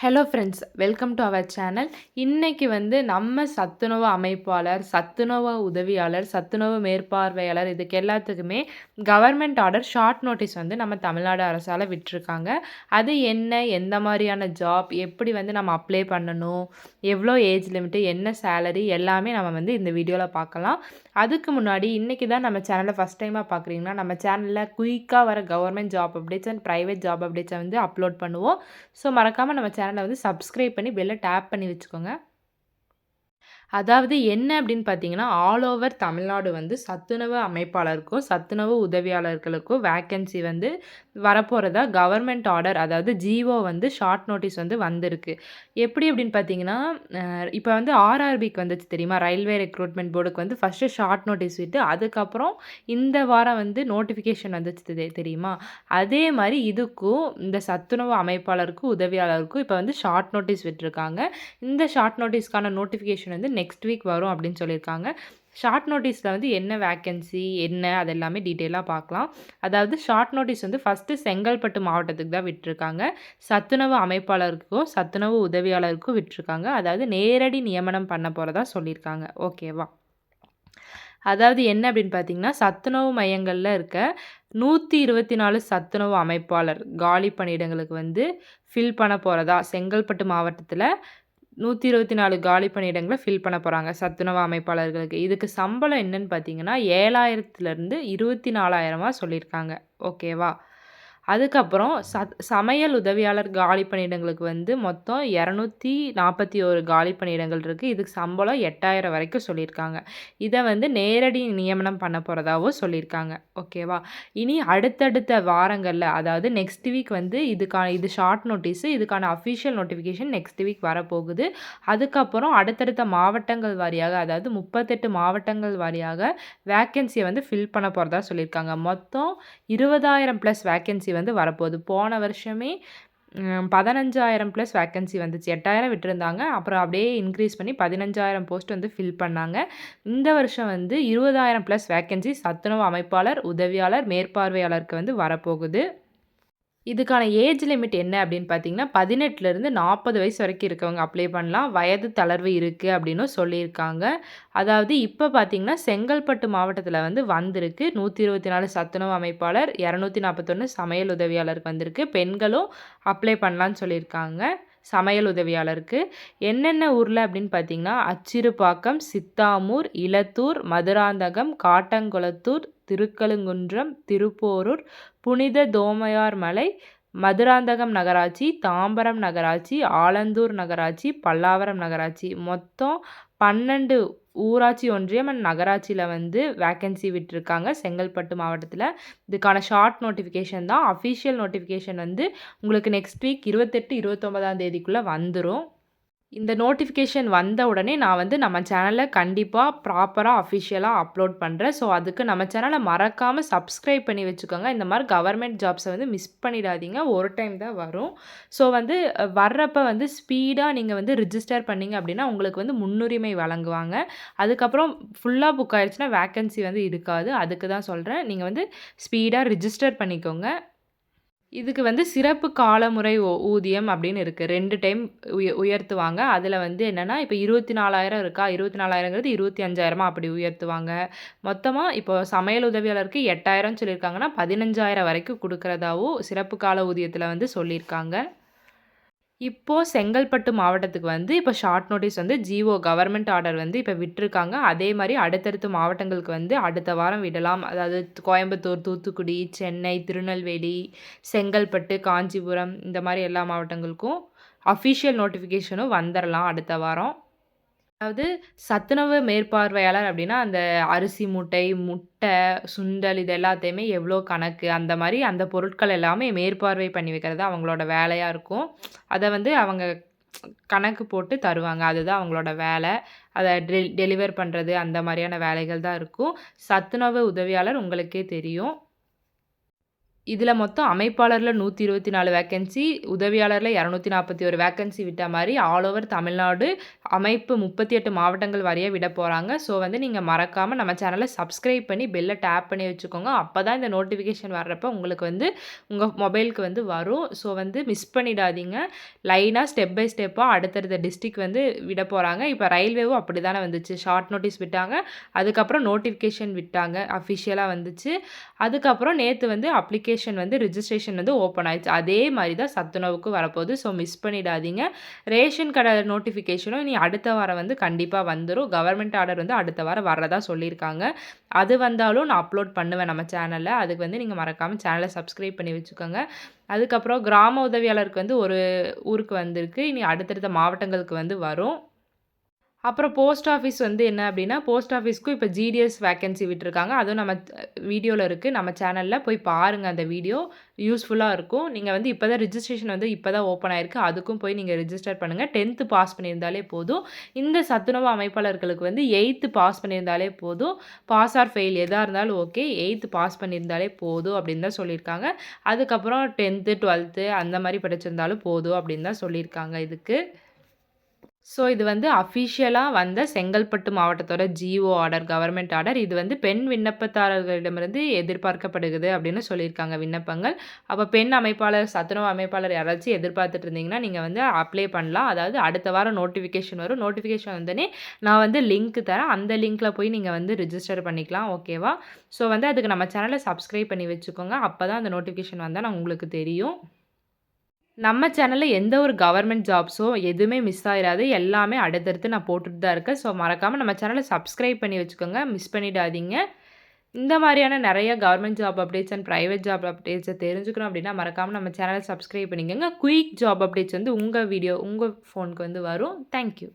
Hello friends, welcome to our channel. இன்னைக்கு நம்ம சத்துணவு அமைப்பாளர், சத்துணவு உதவியாளர், சத்துணவு மேற்பார்வையாளர் இதுக்கு எல்லாத்துக்குமே கவர்மெண்ட் ஆர்டர் ஷார்ட் நோட்டீஸ் நம்ம தமிழ்நாடு அரசால விட்டுருக்காங்க. அது என்ன, எந்த மாதிரியான ஜாப், எப்படி நம்ம அப்ளை பண்ணணும், எவ்வளோ ஏஜ் லிமிட்டு, என்ன சேலரி எல்லாமே நம்ம இந்த வீடியோவில் பார்க்கலாம். அதுக்கு முன்னாடி இன்றைக்கி தான் நம்ம சேனலை ஃபஸ்ட் டைமாக பார்க்குறீங்கன்னா, நம்ம சேனலில் குயிக்காக வர government job updates and private job அப்டேட்ஸை அப்லோட் பண்ணுவோம். ஸோ மறக்காமல் நம்ம சேனலை சப்ஸ்கிரைப் பண்ணி பெல்லை டேப் பண்ணி வச்சுக்கோங்க. அதாவது என்ன அப்படின்னு பார்த்தீங்கன்னா, ஆல் ஓவர் தமிழ்நாடு சத்துணவு அமைப்பாளருக்கும், சத்துணவு உதவியாளர்களுக்கும் வேக்கன்சி வரப்போறதா கவர்மெண்ட் ஆர்டர், அதாவது ஜிஓ ஷார்ட் நோட்டீஸ் வந்திருக்கு. எப்படி அப்படின்னு பார்த்தீங்கன்னா, இப்போ ஆர்ஆர்பிக்கு வந்துச்சு தெரியுமா? ரயில்வே ரெக்ரூட்மெண்ட் போர்டுக்கு ஃபஸ்ட்டு ஷார்ட் நோட்டீஸ் விட்டு, அதுக்கப்புறம் இந்த வாரம் நோட்டிஃபிகேஷன் வந்துச்சு தெரியுமா? அதே மாதிரி இதுக்கும் இந்த சத்துணவு அமைப்பாளருக்கும், உதவியாளருக்கும் இப்போ ஷார்ட் நோட்டீஸ் விட்டுருக்காங்க. இந்த ஷார்ட் நோட்டீஸ்க்கான நோட்டிஃபிகேஷன் நெக்ஸ்ட் வீக் வரும் அப்படின்னு சொல்லியிருக்காங்க. ஷார்ட் நோட்டீஸில் என்ன வேக்கன்சி என்ன அது எல்லாமே டீட்டெயிலாக பார்க்கலாம். அதாவது ஷார்ட் நோட்டீஸ் ஃபஸ்ட்டு செங்கல்பட்டு மாவட்டத்துக்கு தான் விட்டுருக்காங்க. சத்துணவு அமைப்பாளருக்கும் சத்துணவு உதவியாளருக்கும் விட்டுருக்காங்க. அதாவது நேரடி நியமனம் பண்ண போகிறதா சொல்லியிருக்காங்க. ஓகேவா? அதாவது என்ன அப்படின்னு பார்த்தீங்கன்னா, சத்துணவு மையங்களில் இருக்க 124 சத்துணவு அமைப்பாளர் காலி பணியிடங்களுக்கு ஃபில் பண்ண போகிறதா செங்கல்பட்டு மாவட்டத்தில் 124 காலி பணியிடங்களை ஃபில் பண்ண போகிறாங்க சத்துணவு அமைப்பாளர்களுக்கு. இதுக்கு சம்பளம் என்னன்னு பார்த்தீங்கன்னா 7,000லேருந்து 24,000 சொல்லியிருக்காங்க. ஓகேவா? அதுக்கப்புறம் சமையல் உதவியாளர் காலி பணியிடங்களுக்கு மொத்தம் 241 காலி பணியிடங்கள் இருக்குது. இதுக்கு சம்பளம் 8,000 வரைக்கும் சொல்லியிருக்காங்க. இதை நேரடி நியமனம் பண்ண போகிறதாவும் சொல்லியிருக்காங்க. ஓகேவா? இனி அடுத்தடுத்த வாரங்களில், அதாவது நெக்ஸ்ட் வீக் இது ஷார்ட் நோட்டீஸு, இதுக்கான அஃபிஷியல் நோட்டிஃபிகேஷன் நெக்ஸ்ட் வீக் வரப்போகுது. அதுக்கப்புறம் அடுத்தடுத்த மாவட்டங்கள் வாரியாக, அதாவது 38 மாவட்டங்கள் வாரியாக வேக்கன்சியை ஃபில் பண்ண போகிறதா சொல்லியிருக்காங்க. மொத்தம் 20,000 ப்ளஸ் வேக்கன்சி வரப்போகுது. போன வருஷமே 15,000 ப்ளஸ் வேக்கன்சி வந்துச்சு. 8,000 விட்டுருந்தாங்க. அப்புறம் அப்படியே இன்க்ரீஸ் பண்ணி 15,000 போஸ்ட் ஃபில் பண்ணாங்க. இந்த வருஷம் 20,000 ப்ளஸ் வேக்கன்சி சத்துணவு அமைப்பாளர், உதவியாளர், மேற்பார்வையாளருக்கு வரப்போகுது. இதுக்கான ஏஜ் லிமிட் என்ன அப்படின்னு பார்த்தீங்கன்னா, 18லேருந்து 40 வயசு வரைக்கும் இருக்கவங்க அப்ளை பண்ணலாம். வயது தளர்வு இருக்குது அப்படின்னும் சொல்லியிருக்காங்க. அதாவது இப்போ பார்த்தீங்கன்னா, செங்கல்பட்டு மாவட்டத்தில் வந்திருக்கு 124 சத்துணவு அமைப்பாளர், 241 சமையல் உதவியாளருக்கு வந்திருக்கு. பெண்களும் அப்ளை பண்ணலான்னு சொல்லியிருக்காங்க. சமையல் உதவியாளருக்கு என்னென்ன ஊரில் அப்படின்னு பார்த்தீங்கன்னா, அச்சிறுபாக்கம், சித்தாமூர், இலத்தூர், மதுராந்தகம், காட்டங்குளத்தூர், திருக்கழுங்குன்றம், திருப்போரூர், புனித தோமையார் மலை, மதுராந்தகம் நகராட்சி, தாம்பரம் நகராட்சி, ஆலந்தூர் நகராட்சி, பல்லாவரம் நகராட்சி, மொத்தம் 12 ஊராட்சி ஒன்றியம் அண்ட் நகராட்சியில் வேக்கன்சி விட்டுருக்காங்க செங்கல்பட்டு மாவட்டத்தில். இதுக்கான ஷார்ட் நோட்டிஃபிகேஷன் தான். அஃபிஷியல் நோட்டிஃபிகேஷன் உங்களுக்கு நெக்ஸ்ட் வீக் 28, 29ஆம் தேதிக்குள்ளே வந்துடும். இந்த நோட்டிஃபிகேஷன் வந்த உடனே நான் நம்ம சேனலில் கண்டிப்பாக ப்ராப்பராக அஃபிஷியலாக அப்லோட் பண்ணுறேன். ஸோ அதுக்கு நம்ம சேனலை மறக்காமல் சப்ஸ்கிரைப் பண்ணி வச்சுக்கோங்க. இந்த மாதிரி கவர்மெண்ட் ஜாப்ஸை மிஸ் பண்ணிடாதீங்க. ஒரு டைம் தான் வரும். ஸோ வர்றப்போ ஸ்பீடாக நீங்கள் ரிஜிஸ்டர் பண்ணிங்க அப்படின்னா உங்களுக்கு முன்னுரிமை வழங்குவாங்க. அதுக்கப்புறம் ஃபுல்லாக புக் ஆயிடுச்சுன்னா வேக்கன்சி இருக்காது. அதுக்கு தான் சொல்கிறேன். நீங்கள் ஸ்பீடாக ரிஜிஸ்டர் பண்ணிக்கோங்க. இதுக்கு சிறப்பு காலமுறை ஊதியம் அப்படின்னு இருக்குது. 2 டைம் உயர்த்துவாங்க. அதில் என்னென்னா, இப்போ 24,000 இருக்கா, 24,000ங்கிறது 25,000 அப்படி உயர்த்துவாங்க. மொத்தமாக இப்போ சமையல் உதவியாளருக்கு 8,000 சொல்லியிருக்காங்கன்னா 15,000 வரைக்கும் கொடுக்குறதாவும் சிறப்பு கால ஊதியத்தில் சொல்லியிருக்காங்க. இப்போது செங்கல்பட்டு மாவட்டத்துக்கு இப்போ short notice GO government order இப்போ விட்டுருக்காங்க. அதே மாதிரி அடுத்தடுத்த மாவட்டங்களுக்கு அடுத்த வாரம் விடலாம். அதாவது கோயம்புத்தூர், தூத்துக்குடி, சென்னை, திருநெல்வேலி, செங்கல்பட்டு, காஞ்சிபுரம் இந்த மாதிரி எல்லா மாவட்டங்களுக்கும் அஃபிஷியல் நோட்டிஃபிகேஷனும் வந்துடலாம் அடுத்த வாரம். அதாவது சத்துணவு மேற்பார்வையாளர் அப்படின்னா, அந்த அரிசி மூட்டை, முட்டை, சுண்டல் இது எல்லாத்தையுமே எவ்வளோ கணக்கு, அந்த மாதிரி அந்த பொருட்கள் எல்லாமே மேற்பார்வை பண்ணி வைக்கிறது அவங்களோட வேலையாக இருக்கும். அதை அவங்க கணக்கு போட்டு தருவாங்க. அதுதான் அவங்களோட வேலை. அதை டெலிவர் பண்ணுறது அந்த மாதிரியான வேலைகள் தான் இருக்கும். சத்துணவு உதவியாளர் உங்களுக்கே தெரியும். இதில மொத்தம் அமைப்பாளர்ல 124 வேக்கன்சி, உதவியாளர்ல 241 வேக்கன்சி விட்ட மாரி ஆல் ஓவர் தமிழ்நாடு அமைப்பு 38 மாவட்டங்கள் வாரியா விடப் போறாங்க. ஸோ வந்து நீங்க மறக்காம நம்ம சேனல சப்ஸ்கிரைப் பண்ணி பெல்ல டேப் பண்ணி வச்சுக்கோங்க. அப்பதான் இந்த நோட்டிஃபிகேஷன் வர்றப்ப உங்களுக்கு வந்து உங்க மொபைலுக்கு வந்து வரும். ஸோ வந்து மிஸ் பண்ணிடாதீங்க. லைனா ஸ்டெப் பை ஸ்டெப்பா அடுத்தடுத்த டிஸ்ட்ரிக்ட் வந்து விடப் போறாங்க. இப்ப ரயில்வேவும் அப்படித்தானே வந்துச்சு. ஷார்ட் நோட்டீஸ் விட்டாங்க. அதுக்கப்புறம் நோட்டிஃபிகேஷன் விட்டாங்க. அஃபிஷியலா வந்துச்சு. அதுக்கப்புறம் நேத்து வந்து அப்ளிகேஷன் வந்து ரிஜிஸ்ட்ரேஷன் வந்து ஓப்பன் ஆயிடுச்சு. அதே மாரி தான் சத்துணவுக்கு வரப்போகுது. ஸோ மிஸ் பண்ணிடாதீங்க. ரேஷன் கடை நோட்டிஃபிகேஷனும் இனி அடுத்த வாரம் வந்து கண்டிப்பா வந்துரும். கவர்மெண்ட் ஆர்டர் வந்து அடுத்த வாரம் வர்றதா சொல்லியிருக்காங்க. அது வந்தாலும் நான் அப்லோட் பண்ணுவேன் நம்ம சேனல்ல. அதுக்கு வந்து நீங்க மறக்காம சேனல சப்ஸ்கிரைப் பண்ணி வச்சுக்கோங்க. அதுக்கப்புறம் கிராம உதவியாளருக்கு வந்து ஒரு ஊருக்கு வந்திருக்கு. இனி அடுத்தடுத்த மாவட்டங்களுக்கு வந்து வரும். அப்புறம் போஸ்ட் ஆஃபீஸ் வந்து என்ன அப்டின்னா, போஸ்ட் ஆஃபீஸ்க்கும் இப்ப ஜிடிஎஸ் வேக்கன்சி விட்டுருக்காங்க. அதுவும் நம்ம வீடியோல இருக்கு. நம்ம சேனல்ல போய் பாருங்க அந்த வீடியோ. யூஸ்ஃபுல்லா இருக்கும். நீங்க வந்து இப்ப தான் ரிஜிஸ்ட்ரேஷன் வந்து இப்ப தான் ஓப்பன் ஆயிருக்கு. அதுக்கும் போய் நீங்க ரிஜிஸ்டர் பண்ணுங்க. 10த் பாஸ் பண்ணியிருந்தாலே போதும். இந்த சத்துணவு அமைப்பாளர்களுக்கு வந்து 8த் பாஸ் பண்ணியிருந்தாலே போதும். பாஸ் ஆர் ஃபெயில் எதா இருந்தாலும் ஓகே. 8த் பாஸ் பண்ணியிருந்தாலே போதும் அப்டின்னு தான் சொல்லியிருக்காங்க. அதுக்கப்புறம் 10த், 12த் அந்த மாரி படிச்சிருந்தாலும் போதும் அப்டின்னு தான் சொல்லியிருக்காங்க இதுக்கு. ஸோ இது வந்து அஃபிஷியலா வந்த செங்கல்பட்டு மாவட்டத்தோட ஜிஓ ஆர்டர், கவர்மெண்ட் ஆர்டர். இது வந்து பெண் விண்ணப்பதாரர்களிடமிருந்து எதிர்பார்க்கப்படுகிறது அப்படின்னு சொல்லியிருக்காங்க விண்ணப்பங்கள். அப்ப பெண் அமைப்பாளர், சத்துணவு அமைப்பாளர் யாராச்சும் எதிர்பார்த்துட்டு இருந்தீங்கன்னா, நீங்க வந்து அப்ளை பண்ணலாம். அதாவது அடுத்த வாரம் நோட்டிஃபிகேஷன் வரும். நோட்டிஃபிகேஷன் வந்தோனே நான் வந்து லிங்க் தரேன். அந்த லிங்க்ல போய் நீங்க வந்து ரிஜிஸ்டர் பண்ணிக்கலாம். ஓகேவா? ஸோ வந்து அதுக்கு நம்ம சேனல சப்ஸ்கிரைப் பண்ணி வச்சுக்கோங்க. அப்பதான் அந்த நோட்டிஃபிகேஷன் வந்தா உங்களுக்கு தெரியும். நம்ம சேனல்ல எந்த ஒரு கவர்மெண்ட் ஜாப்ஸோ எதுவுமே மிஸ் ஆயிராது. எல்லாமே அடுத்தடுத்து நான் போட்டுட்டு தான் இருக்கேன். ஸோ மறக்காம நம்ம சேனல சப்ஸ்கிரைப் பண்ணி வச்சுக்கோங்க. மிஸ் பண்ணிடாதீங்க. இந்த மாரியான நெறைய government job updates and private job அப்டேட்ஸ தெரிஞ்சுக்கணும் அப்டின்னா, மறக்காம நம்ம சேனல சப்ஸ்கிரைப் பண்ணிக்கங்க. குயிக் ஜாப் அப்டேட்ஸ் வந்து உங்க ஃபோனுக்கு வந்து வரும். Thank you.